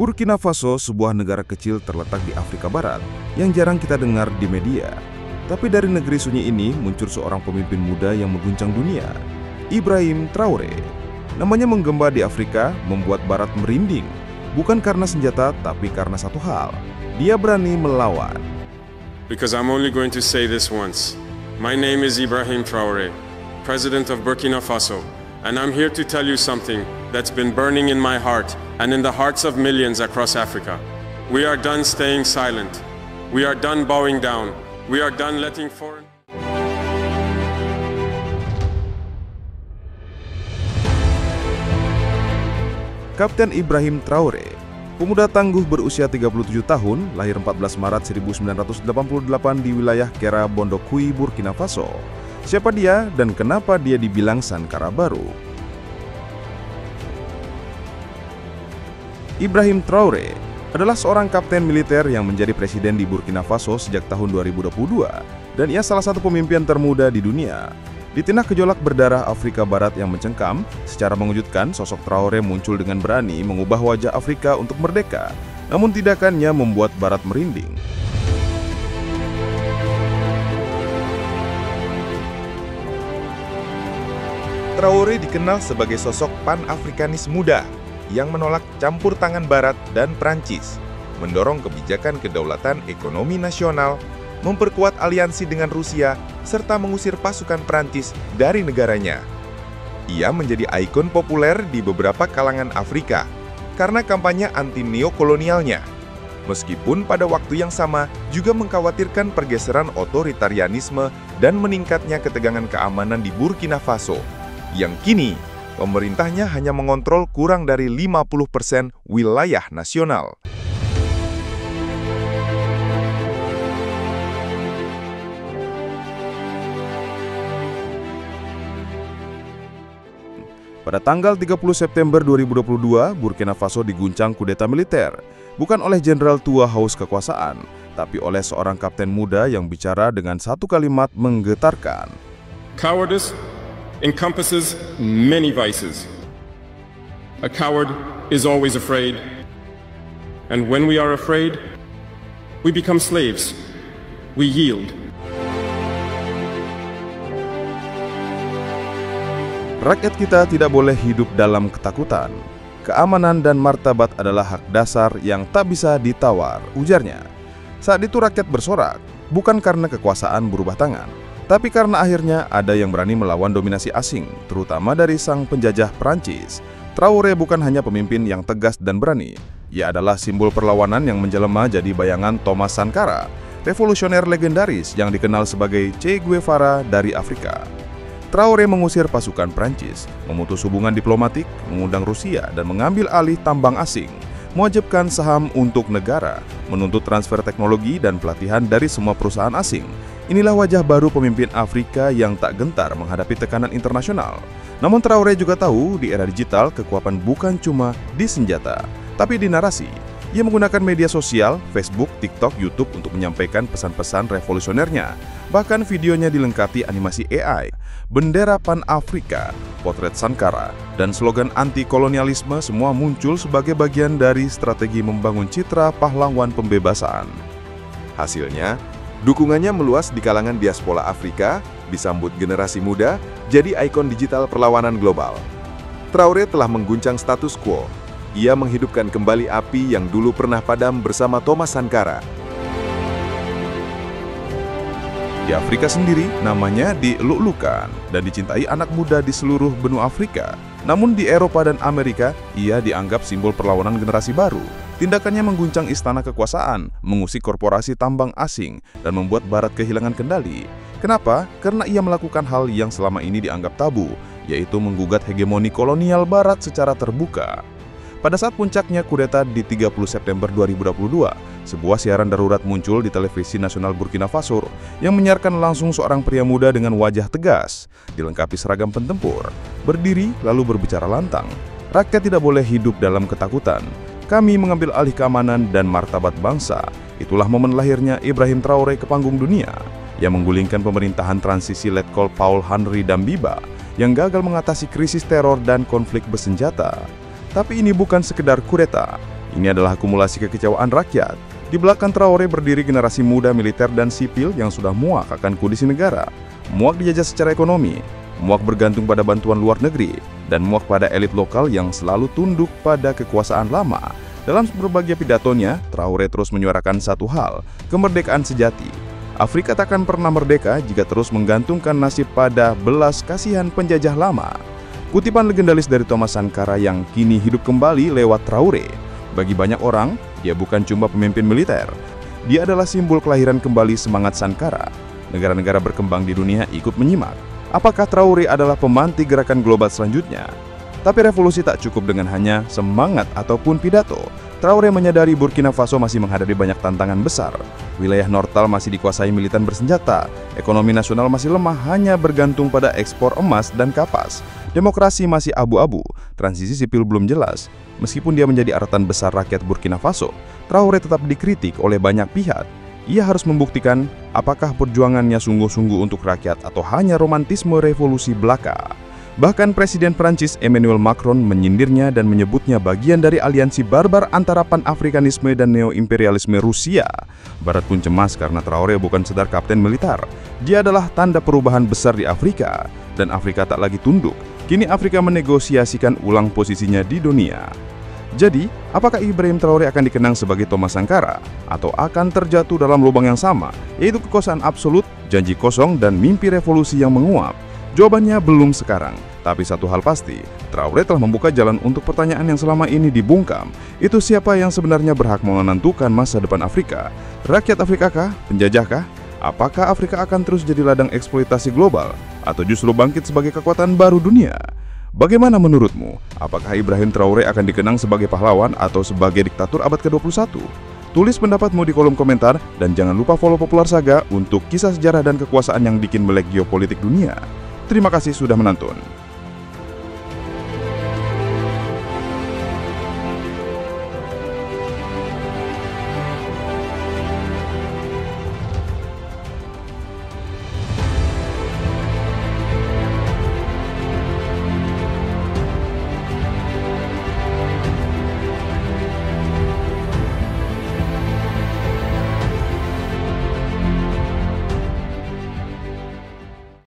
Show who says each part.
Speaker 1: Burkina Faso, sebuah negara kecil terletak di Afrika Barat yang jarang kita dengar di media. Tapi dari negeri sunyi ini muncul seorang pemimpin muda yang mengguncang dunia, Ibrahim Traoré. Namanya menggema di Afrika membuat Barat merinding, bukan karena senjata tapi karena satu hal, dia berani melawan.
Speaker 2: Because I'm only going to say this once. My name is Ibrahim Traoré, President of Burkina Faso, and I'm here to tell you something that's been burning in my heart and in the hearts of millions across Africa. We are done staying silent. We are done bowing down. We are done letting foreign...
Speaker 1: Kapten Ibrahim Traoré, pemuda tangguh berusia 37 tahun, lahir 14 Maret 1988 di wilayah Kera Bondokui, Burkina Faso. Siapa dia dan kenapa dia dibilang Sankara baru? Ibrahim Traoré adalah seorang kapten militer yang menjadi presiden di Burkina Faso sejak tahun 2022 dan ia salah satu pemimpin termuda di dunia. Di tengah gejolak berdarah Afrika Barat yang mencengkam, secara mengejutkan sosok Traoré muncul dengan berani mengubah wajah Afrika untuk merdeka, namun tindakannya membuat Barat merinding. Traoré dikenal sebagai sosok Pan-Afrikanis muda yang menolak campur tangan Barat dan Prancis, mendorong kebijakan kedaulatan ekonomi nasional, memperkuat aliansi dengan Rusia, serta mengusir pasukan Prancis dari negaranya. Ia menjadi ikon populer di beberapa kalangan Afrika karena kampanye anti-neokolonialnya, meskipun pada waktu yang sama juga mengkhawatirkan pergeseran otoritarianisme dan meningkatnya ketegangan keamanan di Burkina Faso, yang kini pemerintahnya hanya mengontrol kurang dari 50% wilayah nasional. Pada tanggal 30 September 2022, Burkina Faso diguncang kudeta militer, bukan oleh jenderal tua haus kekuasaan, tapi oleh seorang kapten muda yang bicara dengan satu kalimat menggetarkan.
Speaker 2: Cowardice encompasses many vices. A coward is always afraid. And when we are afraid, we become slaves. We yield.
Speaker 1: Rakyat kita tidak boleh hidup dalam ketakutan. Keamanan dan martabat adalah hak dasar yang tak bisa ditawar, ujarnya. Saat itu rakyat bersorak, bukan karena kekuasaan berubah tangan, tapi karena akhirnya ada yang berani melawan dominasi asing, terutama dari sang penjajah Prancis. Traoré bukan hanya pemimpin yang tegas dan berani, ia adalah simbol perlawanan yang menjelma jadi bayangan Thomas Sankara, revolusioner legendaris yang dikenal sebagai Che Guevara dari Afrika. Traoré mengusir pasukan Prancis, memutus hubungan diplomatik, mengundang Rusia dan mengambil alih tambang asing, mewajibkan saham untuk negara, menuntut transfer teknologi dan pelatihan dari semua perusahaan asing. Inilah wajah baru pemimpin Afrika yang tak gentar menghadapi tekanan internasional. Namun Traoré juga tahu di era digital kekuatan bukan cuma di senjata, tapi di narasi. Ia menggunakan media sosial, Facebook, TikTok, YouTube untuk menyampaikan pesan-pesan revolusionernya. Bahkan videonya dilengkapi animasi AI, bendera Pan-Afrika, potret Sankara, dan slogan anti-kolonialisme semua muncul sebagai bagian dari strategi membangun citra pahlawan pembebasan. Hasilnya, dukungannya meluas di kalangan diaspora Afrika, disambut generasi muda, jadi ikon digital perlawanan global. Traoré telah mengguncang status quo. Ia menghidupkan kembali api yang dulu pernah padam bersama Thomas Sankara. Di Afrika sendiri, namanya dieluk-elukan dan dicintai anak muda di seluruh benua Afrika. Namun di Eropa dan Amerika, ia dianggap simbol perlawanan generasi baru. Tindakannya mengguncang istana kekuasaan, mengusik korporasi tambang asing, dan membuat Barat kehilangan kendali. Kenapa? Karena ia melakukan hal yang selama ini dianggap tabu, yaitu menggugat hegemoni kolonial Barat secara terbuka. Pada saat puncaknya kudeta di 30 September 2022, sebuah siaran darurat muncul di televisi nasional Burkina Faso yang menyiarkan langsung seorang pria muda dengan wajah tegas, dilengkapi seragam pentempur, berdiri lalu berbicara lantang. Rakyat tidak boleh hidup dalam ketakutan. Kami mengambil alih keamanan dan martabat bangsa. Itulah momen lahirnya Ibrahim Traoré ke panggung dunia, yang menggulingkan pemerintahan transisi Letkol Paul Henri Dambiba yang gagal mengatasi krisis teror dan konflik bersenjata. Tapi ini bukan sekedar kudeta. Ini adalah akumulasi kekecewaan rakyat. Di belakang Traoré berdiri generasi muda militer dan sipil yang sudah muak akan kondisi negara, muak dijajah secara ekonomi, muak bergantung pada bantuan luar negeri, dan muak pada elit lokal yang selalu tunduk pada kekuasaan lama. Dalam berbagai pidatonya, Traoré terus menyuarakan satu hal, kemerdekaan sejati. Afrika takkan pernah merdeka jika terus menggantungkan nasib pada belas kasihan penjajah lama. Kutipan legendaris dari Thomas Sankara yang kini hidup kembali lewat Traoré. Bagi banyak orang, dia bukan cuma pemimpin militer. Dia adalah simbol kelahiran kembali semangat Sankara. Negara-negara berkembang di dunia ikut menyimak. Apakah Traoré adalah pemantik gerakan global selanjutnya? Tapi revolusi tak cukup dengan hanya semangat ataupun pidato. Traoré menyadari Burkina Faso masih menghadapi banyak tantangan besar. Wilayah Nortal masih dikuasai militan bersenjata. Ekonomi nasional masih lemah hanya bergantung pada ekspor emas dan kapas. Demokrasi masih abu-abu. Transisi sipil belum jelas. Meskipun dia menjadi aratan besar rakyat Burkina Faso, Traoré tetap dikritik oleh banyak pihak. Ia harus membuktikan apakah perjuangannya sungguh-sungguh untuk rakyat atau hanya romantisme revolusi belaka. Bahkan Presiden Prancis Emmanuel Macron menyindirnya dan menyebutnya bagian dari aliansi barbar antara pan-Afrikanisme dan neo-imperialisme Rusia. Barat pun cemas karena Traoré bukan sekedar kapten militer. Dia adalah tanda perubahan besar di Afrika, dan Afrika tak lagi tunduk. Kini Afrika menegosiasikan ulang posisinya di dunia. Jadi, apakah Ibrahim Traoré akan dikenang sebagai Thomas Sankara? Atau akan terjatuh dalam lubang yang sama, yaitu kekuasaan absolut, janji kosong, dan mimpi revolusi yang menguap? Jawabannya belum sekarang, tapi satu hal pasti, Traoré telah membuka jalan untuk pertanyaan yang selama ini dibungkam. Itu siapa yang sebenarnya berhak menentukan masa depan Afrika? Rakyat Afrika kah? Penjajah kah? Apakah Afrika akan terus jadi ladang eksploitasi global? Atau justru bangkit sebagai kekuatan baru dunia? Bagaimana menurutmu? Apakah Ibrahim Traoré akan dikenang sebagai pahlawan atau sebagai diktator abad ke-21? Tulis pendapatmu di kolom komentar dan jangan lupa follow Popular Saga untuk kisah sejarah dan kekuasaan yang bikin melek geopolitik dunia. Terima kasih sudah menonton.